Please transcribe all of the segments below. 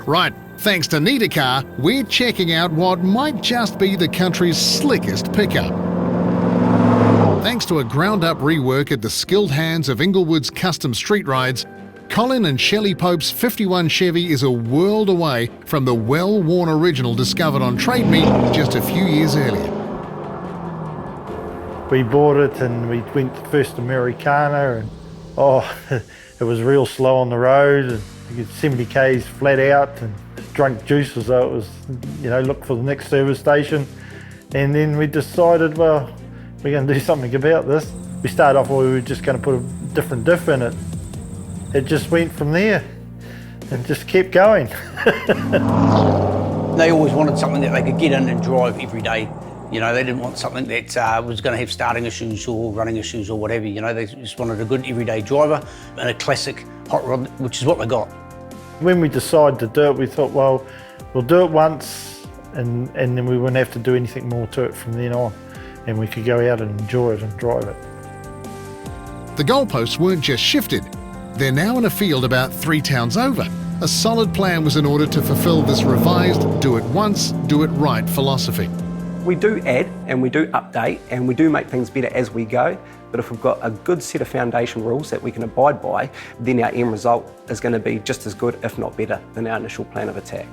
Right, thanks to Need a Car, we're checking out what might just be the country's slickest pickup. Thanks to a ground-up rework at the skilled hands of Inglewood's Custom Street Rides, Colin and Shelley Pope's 51 Chevy is a world away from the well-worn original discovered on Trade Me just a few years earlier. We bought it and we went first to Americana, and it was real slow on the road, and you get 70 k's flat out and drunk juice as though it was, look for the next service station. And then we decided, well, we're going to do something about this. We started off where we were just going to put a different diff in it. It just went from there and just kept going. They always wanted something that they could get in and drive every day. They didn't want something that was going to have starting issues or running issues or whatever. They just wanted a good everyday driver and a classic hot rod, which is what they got. When we decided to do it, we thought, well, we'll do it once and then we wouldn't have to do anything more to it from then on. And we could go out and enjoy it and drive it. The goalposts weren't just shifted. They're now in a field about 3 towns over. A solid plan was in order to fulfill this revised do it once, do it right philosophy. We do add and we do update and we do make things better as we go, but if we've got a good set of foundation rules that we can abide by, then our end result is going to be just as good, if not better, than our initial plan of attack.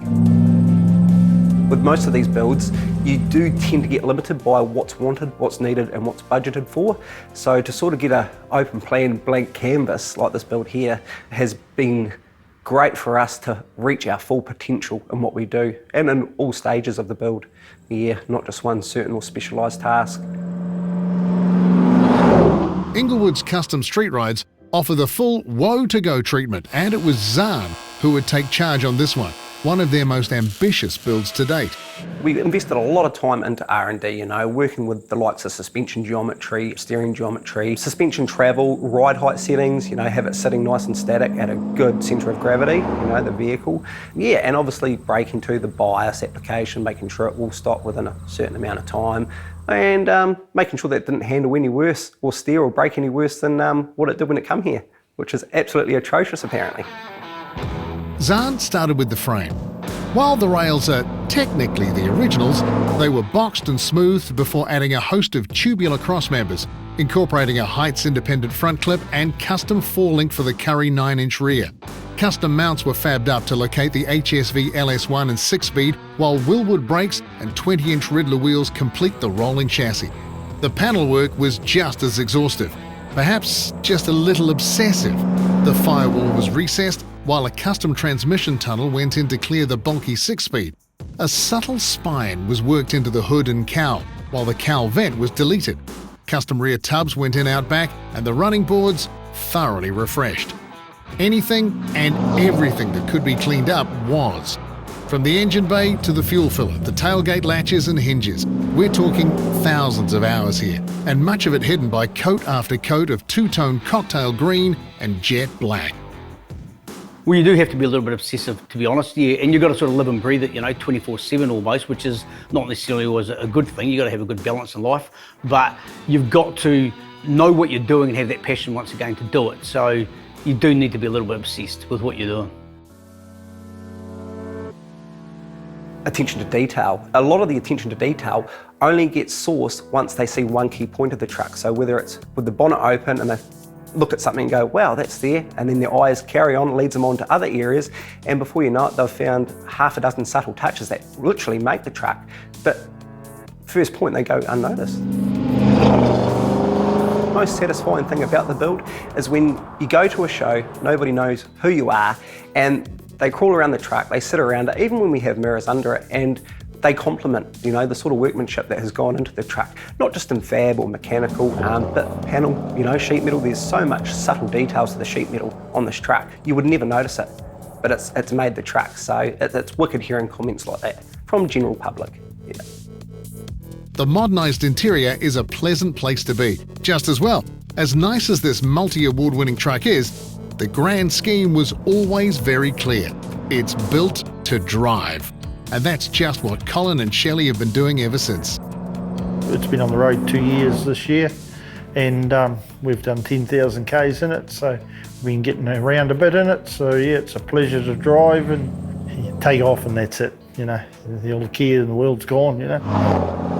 With most of these builds, you do tend to get limited by what's wanted, what's needed and what's budgeted for. So to sort of get an open plan, blank canvas like this build here has been great for us to reach our full potential in what we do and in all stages of the build. Yeah, not just one certain or specialised task. Inglewood's Custom Street Rides offer the full woe-to-go treatment, and it was Zahn who would take charge on this one of their most ambitious builds to date. We invested a lot of time into R&D, working with the likes of suspension geometry, steering geometry, suspension travel, ride height settings, have it sitting nice and static at a good centre of gravity, the vehicle. Yeah, and obviously braking to the bias application, making sure it will stop within a certain amount of time, and making sure that it didn't handle any worse or steer or brake any worse than what it did when it come here, which is absolutely atrocious apparently. Zahn started with the frame. While the rails are technically the originals, they were boxed and smoothed before adding a host of tubular crossmembers, incorporating a heights-independent front clip and custom 4-link for the Curry 9-inch rear. Custom mounts were fabbed up to locate the HSV LS1 and 6-speed, while Willwood brakes and 20-inch Riddler wheels complete the rolling chassis. The panel work was just as exhaustive, perhaps just a little obsessive. The firewall was recessed, while a custom transmission tunnel went in to clear the bulky 6-speed. A subtle spine was worked into the hood and cowl, while the cowl vent was deleted. Custom rear tubs went in out back, and the running boards thoroughly refreshed. Anything and everything that could be cleaned up was. From the engine bay to the fuel filler, the tailgate latches and hinges. We're talking thousands of hours here, and much of it hidden by coat after coat of two-tone cocktail green and jet black. Well, you do have to be a little bit obsessive, to be honest, yeah, and you've got to sort of live and breathe it, 24/7 almost, which is not necessarily always a good thing. You've got to have a good balance in life, but you've got to know what you're doing and have that passion once again to do it. So you do need to be a little bit obsessed with what you're doing. Attention to detail. A lot of the attention to detail only gets sourced once they see one key point of the truck. So whether it's with the bonnet open and they look at something and go, wow, that's there, and then their eyes carry on, leads them on to other areas, and before you know it, they've found half a dozen subtle touches that literally make the truck, but first point they go unnoticed. The most satisfying thing about the build is when you go to a show, nobody knows who you are, and they crawl around the truck, they sit around it, even when we have mirrors under it, and they complement, the sort of workmanship that has gone into the truck, not just in fab or mechanical, but panel, sheet metal. There's so much subtle details to the sheet metal on this truck. You would never notice it, but it's made the truck. So it's wicked hearing comments like that from general public. Yeah. The modernised interior is a pleasant place to be. Just as well, as nice as this multi-award-winning truck is, the grand scheme was always very clear. It's built to drive. And that's just what Colin and Shelley have been doing ever since. It's been on the road 2 years this year, and we've done 10,000 Ks in it, so we've been getting around a bit in it. So yeah, it's a pleasure to drive, and take off and that's it, you know. All the care in the world's gone, you know.